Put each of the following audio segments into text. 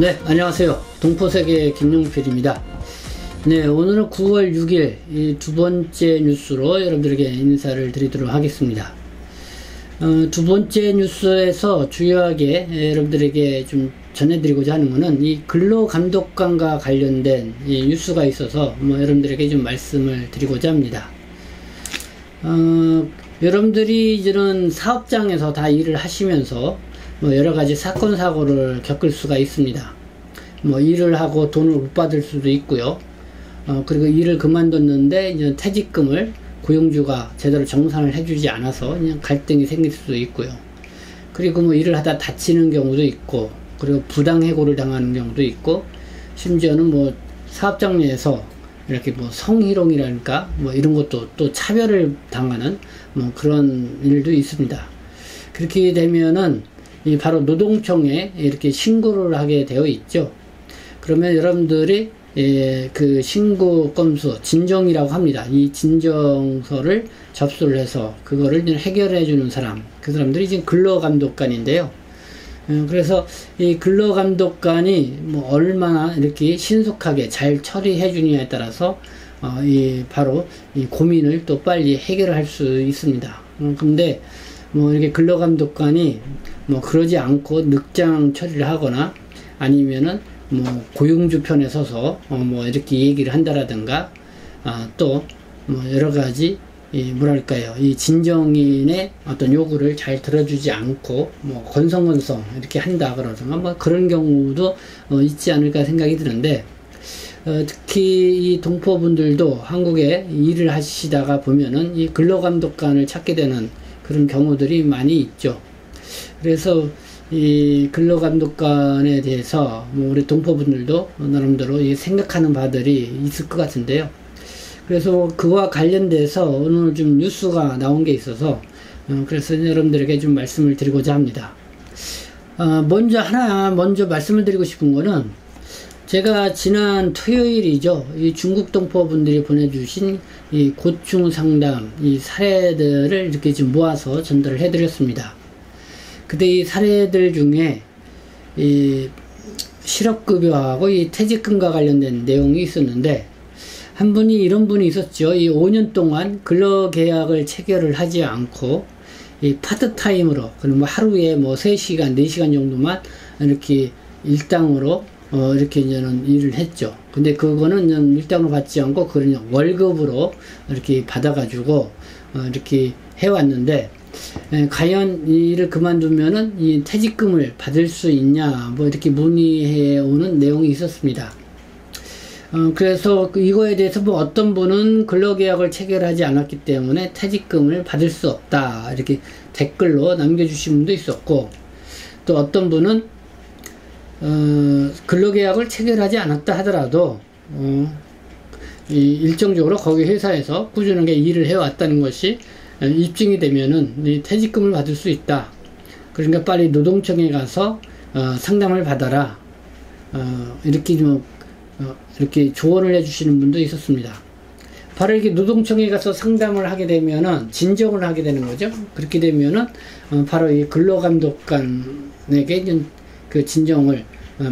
네, 안녕하세요. 동포세계 김용필입니다. 네, 오늘은 9월 6일 이 두 번째 뉴스로 여러분들에게 인사를 드리도록 하겠습니다. 두 번째 뉴스에서 주요하게 여러분들에게 좀 전해드리고자 하는 것은 이 근로감독관과 관련된 이 뉴스가 있어서 여러분들에게 좀 말씀을 드리고자 합니다. 여러분들이 이제는 사업장에서 다 일을 하시면서 여러가지 사건 사고를 겪을 수가 있습니다. 일을 하고 돈을 못 받을 수도 있고요. 그리고 일을 그만뒀는데 이제 퇴직금을 고용주가 제대로 정산을 해주지 않아서 그냥 갈등이 생길 수도 있고요. 그리고 일을 하다 다치는 경우도 있고, 그리고 부당해고를 당하는 경우도 있고, 심지어는 사업장 내에서 이렇게 성희롱이랄까 이런 것도 또 차별을 당하는 그런 일도 있습니다. 그렇게 되면은 바로 노동청에 이렇게 신고를 하게 되어 있죠. 그러면 여러분들이 그 신고 건수, 진정이라고 합니다. 이 진정서를 접수를 해서 그거를 해결해 주는 사람, 그 사람들이 지금 근로감독관인데요. 그래서 이 근로감독관이 얼마나 이렇게 신속하게 잘 처리해 주느냐에 따라서 바로 이 고민을 또 빨리 해결할 수 있습니다. 근데 이렇게 근로감독관이 그러지 않고 늑장 처리를 하거나 아니면은 고용주 편에 서서 이렇게 얘기를 한다라든가 또 여러 가지 뭐랄까요, 이 진정인의 어떤 요구를 잘 들어주지 않고 건성건성 이렇게 한다 그러든가 그런 경우도 있지 않을까 생각이 드는데, 특히 이 동포분들도 한국에 일을 하시다가 보면은 이 근로감독관을 찾게 되는 그런 경우들이 많이 있죠. 그래서 이 근로감독관에 대해서 우리 동포분들도 나름대로 생각하는 바들이 있을 것 같은데요. 그래서 그와 관련돼서 오늘 좀 뉴스가 나온 게 있어서 그래서 여러분들에게 좀 말씀을 드리고자 합니다. 먼저 말씀을 드리고 싶은 거는, 제가 지난 토요일이죠, 이 중국 동포분들이 보내주신 이 고충 상담, 이 사례들을 이렇게 좀 모아서 전달을 해드렸습니다. 근데 이 사례들 중에 이 실업급여하고 이 퇴직금과 관련된 내용이 있었는데, 한 분이 이런 분이 있었죠. 이 5년 동안 근로계약을 체결을 하지 않고 이 파트타임으로, 그럼 하루에 3시간, 4시간 정도만 이렇게 일당으로 이렇게 이제는 일을 했죠. 근데 그거는 일당으로 받지 않고 그냥 월급으로 이렇게 받아가지고 이렇게 해왔는데, 과연 이 일을 그만두면은 이 퇴직금을 받을 수 있냐 이렇게 문의해 오는 내용이 있었습니다. 그래서 이거에 대해서 어떤 분은 근로계약을 체결하지 않았기 때문에 퇴직금을 받을 수 없다 이렇게 댓글로 남겨주신 분도 있었고, 또 어떤 분은 근로계약을 체결하지 않았다 하더라도 일정적으로 거기 회사에서 꾸준하게 일을 해왔다는 것이 입증이 되면은 이 퇴직금을 받을 수 있다. 그러니까 빨리 노동청에 가서 상담을 받아라. 이렇게 이렇게 조언을 해주시는 분도 있었습니다. 바로 이렇게 노동청에 가서 상담을 하게 되면은 진정을 하게 되는 거죠. 그렇게 되면은 바로 이 근로감독관에게 그 진정을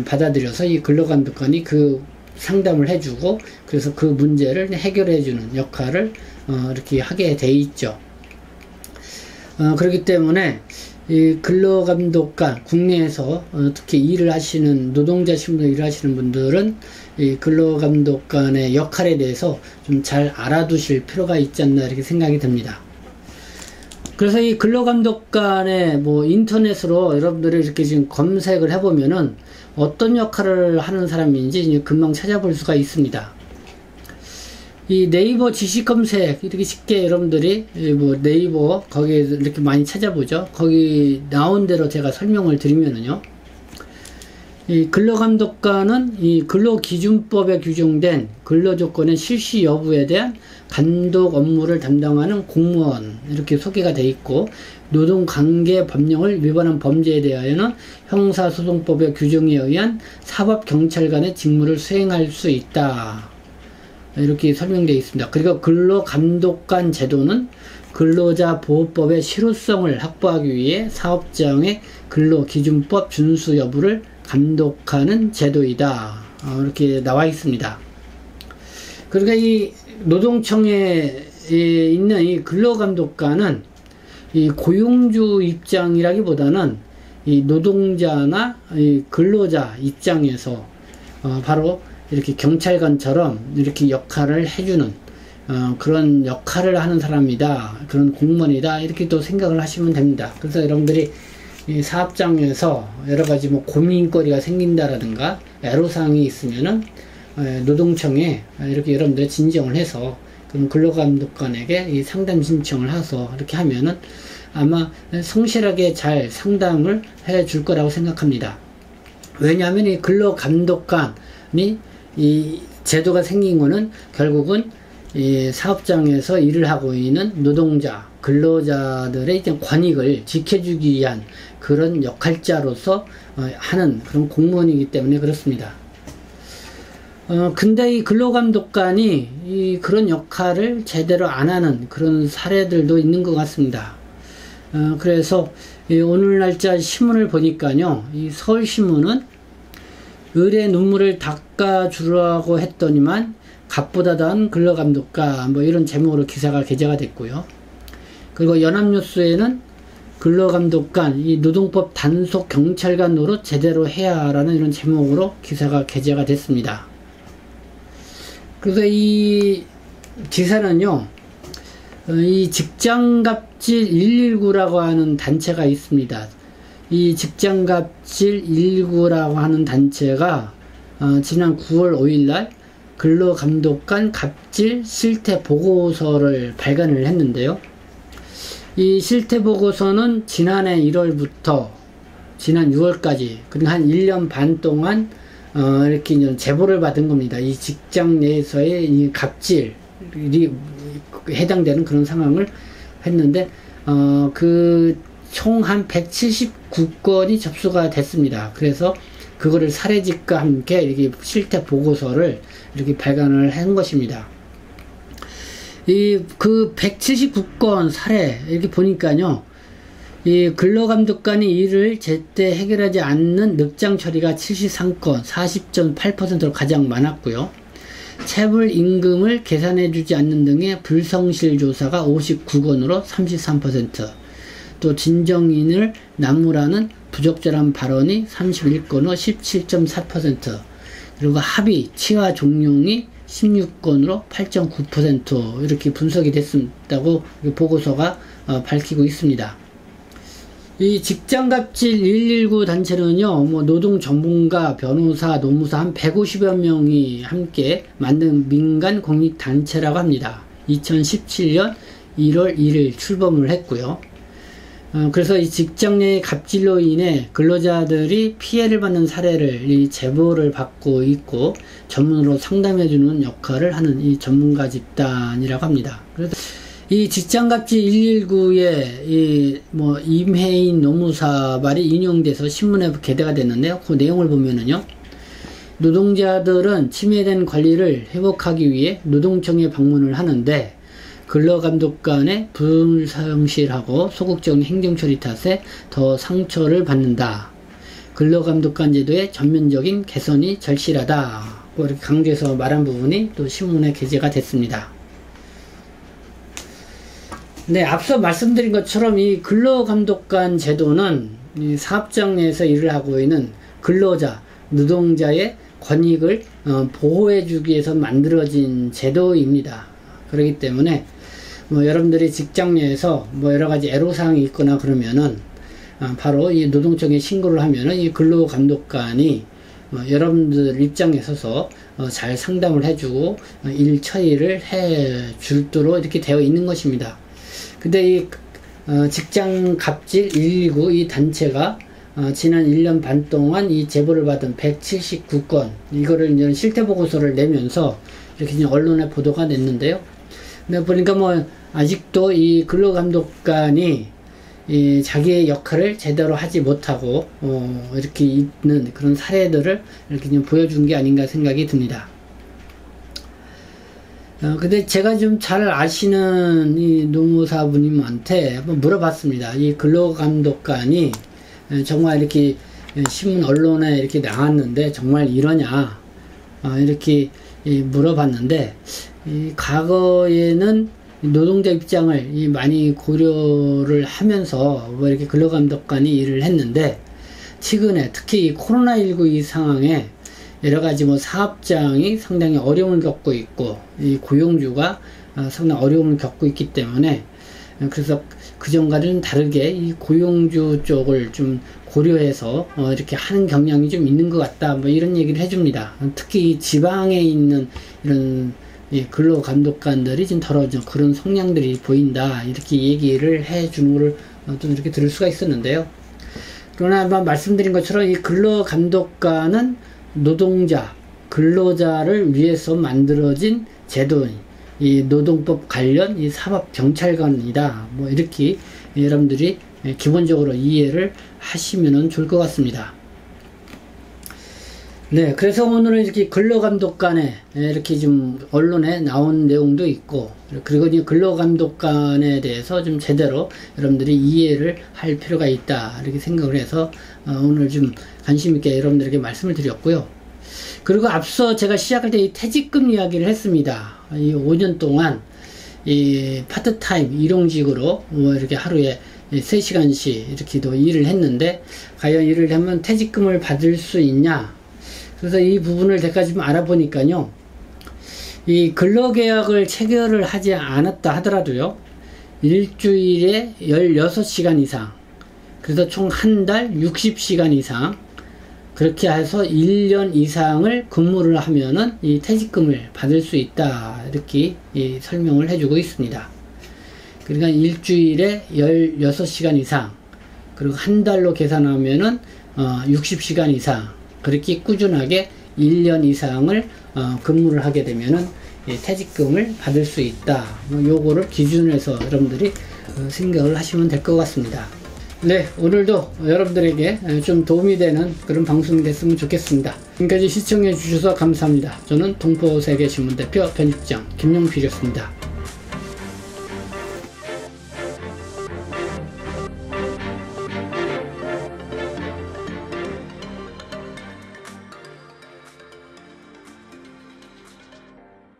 받아들여서 이 근로감독관이 그 상담을 해주고, 그래서 그 문제를 해결해주는 역할을 이렇게 하게 돼 있죠. 그렇기 때문에 이 근로감독관, 국내에서 특히 일을 하시는 노동자 신분으로 일하시는 분들은 이 근로감독관의 역할에 대해서 좀 잘 알아두실 필요가 있지 않나 이렇게 생각이 듭니다. 그래서 이 근로감독관의 인터넷으로 여러분들이 이렇게 지금 검색을 해보면은 어떤 역할을 하는 사람인지 금방 찾아볼 수가 있습니다. 이 네이버 지식 검색 이렇게 쉽게 여러분들이 네이버 거기에 이렇게 많이 찾아보죠. 거기 나온 대로 제가 설명을 드리면은요, 이 근로감독관은 이 근로기준법에 규정된 근로조건의 실시 여부에 대한 감독 업무를 담당하는 공무원 이렇게 소개가 돼 있고, 노동관계 법령을 위반한 범죄에 대하여는 형사소송법의 규정에 의한 사법경찰관의 직무를 수행할 수 있다 이렇게 설명되어 있습니다. 그리고 근로감독관 제도는 근로자보호법의 실효성을 확보하기 위해 사업장의 근로기준법 준수 여부를 감독하는 제도이다. 이렇게 나와 있습니다. 그러니까 이 노동청에 있는 이 근로감독관은 이 고용주 입장이라기보다는 이 노동자나 이 근로자 입장에서 바로 이렇게 경찰관처럼 이렇게 역할을 해주는 그런 역할을 하는 사람이다, 그런 공무원이다, 이렇게 또 생각을 하시면 됩니다. 그래서 여러분들이 이 사업장에서 여러 가지 뭐 고민거리가 생긴다라든가 애로사항이 있으면은 노동청에 이렇게 여러분들이 진정을 해서 그럼 근로감독관에게 이 상담 신청을 해서 이렇게 하면은 아마 성실하게 잘 상담을 해 줄 거라고 생각합니다. 왜냐하면 이 근로감독관이 이 제도가 생긴 거는 결국은 이 사업장에서 일을 하고 있는 노동자, 근로자들의 권익을 지켜주기 위한 그런 역할자로서 하는 그런 공무원이기 때문에 그렇습니다. 근데 이 근로감독관이 이 그런 역할을 제대로 안 하는 그런 사례들도 있는 것 같습니다. 그래서 오늘 날짜 신문을 보니까요, 이 서울신문은 을의 눈물을 닦아주라고 했더니만 값보다 더한 근로감독관, 뭐 이런 제목으로 기사가 게재가 됐고요. 그리고 연합뉴스에는 근로감독관, 이 노동법 단속 경찰관 노릇 제대로 해야라는 이런 제목으로 기사가 게재가 됐습니다. 그래서 이 기사는요, 이 직장갑질 119라고 하는 단체가 있습니다. 이 직장갑질 119라고 하는 단체가 지난 9월 5일날 근로감독관 갑질 실태 보고서를 발간을 했는데요. 이 실태 보고서는 지난해 1월부터 지난 6월까지, 그러니까 한 1년 반 동안 이렇게 제보를 받은 겁니다. 이 직장 내에서의 이 갑질이 해당되는 그런 상황을 했는데, 총 한 179건이 접수가 됐습니다. 그래서 그거를 사례집과 함께 이렇게 실태 보고서를 이렇게 발간을 한 것입니다. 그 179건 사례 이렇게 보니까요, 이 근로감독관이 일을 제때 해결하지 않는 늑장 처리가 73건, 40.8%로 가장 많았고요. 체불 임금을 계산해주지 않는 등의 불성실 조사가 59건으로 33%, 또 진정인을 나무라는 부적절한 발언이 31건으로 17.4%, 그리고 합의, 치와 종용이 16건으로 8.9% 이렇게 분석이 됐다고 보고서가 밝히고 있습니다. 이 직장갑질 119 단체는요, 뭐 노동 전문가, 변호사, 노무사 한 150여 명이 함께 만든 민간 공익 단체라고 합니다. 2017년 1월 1일 출범을 했고요. 그래서 이 직장 내 갑질로 인해 근로자들이 피해를 받는 사례를 이 제보를 받고 있고 전문으로 상담해주는 역할을 하는 이 전문가 집단이라고 합니다. 그래서 이 직장갑질 119에 뭐 임혜인 노무사 말이 인용돼서 신문에 게재가 됐는데요. 그 내용을 보면은요, 노동자들은 침해된 권리를 회복하기 위해 노동청에 방문을 하는데 근로감독관의 불성실하고 소극적인 행정처리 탓에 더 상처를 받는다. 근로감독관 제도의 전면적인 개선이 절실하다. 이렇게 강조해서 말한 부분이 또 신문에 게재가 됐습니다. 네, 앞서 말씀드린 것처럼 이 근로감독관 제도는 이 사업장 내에서 일을 하고 있는 근로자, 노동자의 권익을 보호해주기 위해서 만들어진 제도입니다. 그렇기 때문에 뭐 여러분들이 직장 내에서 뭐 여러 가지 애로사항이 있거나 그러면은 바로 이 노동청에 신고를 하면은 이 근로감독관이 여러분들 입장에 서서 잘 상담을 해주고 일 처리를 해 줄도록 이렇게 되어 있는 것입니다. 근데 이 직장 갑질 119 이 단체가 지난 1년 반 동안 이 제보를 받은 179건 이거를 이제 실태 보고서를 내면서 이렇게 이제 언론에 보도가 됐는데요. 근데 보니까 뭐 아직도 이 근로감독관이 이 자기의 역할을 제대로 하지 못하고 이렇게 있는 그런 사례들을 이렇게 좀 보여준 게 아닌가 생각이 듭니다. 근데 제가 좀 잘 아시는 이 노무사분님한테 한번 물어봤습니다. 이 근로감독관이 정말 이렇게 신문 언론에 이렇게 나왔는데 정말 이러냐 이렇게 물어봤는데, 과거에는 노동자 입장을 많이 고려를 하면서 뭐 이렇게 근로감독관이 일을 했는데, 최근에 특히 이 코로나19 이 상황에 여러 가지 뭐 사업장이 상당히 어려움을 겪고 있고, 이 고용주가 상당히 어려움을 겪고 있기 때문에, 그래서 그전과는 다르게 이 고용주 쪽을 좀 고려해서 이렇게 하는 경향이 좀 있는 것 같다, 뭐 이런 얘기를 해줍니다. 특히 지방에 있는 이런 근로감독관들이 좀 덜어져 그런 성향들이 보인다, 이렇게 얘기를 해주는 걸 좀 이렇게 들을 수가 있었는데요. 그러나 아마 말씀드린 것처럼 이 근로감독관은 노동자, 근로자를 위해서 만들어진 제도인 이 노동법 관련 이 사법경찰관이다, 뭐 이렇게 여러분들이 기본적으로 이해를 하시면 좋을 것 같습니다. 네, 그래서 오늘은 이렇게 근로감독관에 이렇게 좀 언론에 나온 내용도 있고, 그리고 이 근로감독관에 대해서 좀 제대로 여러분들이 이해를 할 필요가 있다, 이렇게 생각을 해서 오늘 좀 관심있게 여러분들에게 말씀을 드렸고요. 그리고 앞서 제가 시작할 때 이 퇴직금 이야기를 했습니다. 이 5년 동안 이 파트타임 일용직으로 뭐 이렇게 하루에 3시간씩 이렇게도 일을 했는데, 과연 일을 하면 퇴직금을 받을 수 있냐? 그래서 이 부분을 제가 좀 알아보니까요, 이 근로계약을 체결을 하지 않았다 하더라도요, 일주일에 16시간 이상, 그래서 총 한 달 60시간 이상, 그렇게 해서 1년 이상을 근무를 하면은 이 퇴직금을 받을 수 있다, 이렇게 설명을 해주고 있습니다. 그러니까 일주일에 16시간 이상, 그리고 한 달로 계산하면은 60시간 이상, 그렇게 꾸준하게 1년 이상을 근무를 하게 되면은 퇴직금을 받을 수 있다. 요거를 기준으로 해서 여러분들이 생각을 하시면 될 것 같습니다. 네, 오늘도 여러분들에게 좀 도움이 되는 그런 방송이 됐으면 좋겠습니다. 지금까지 시청해 주셔서 감사합니다. 저는 동포세계신문 대표 편집장 김용필이었습니다.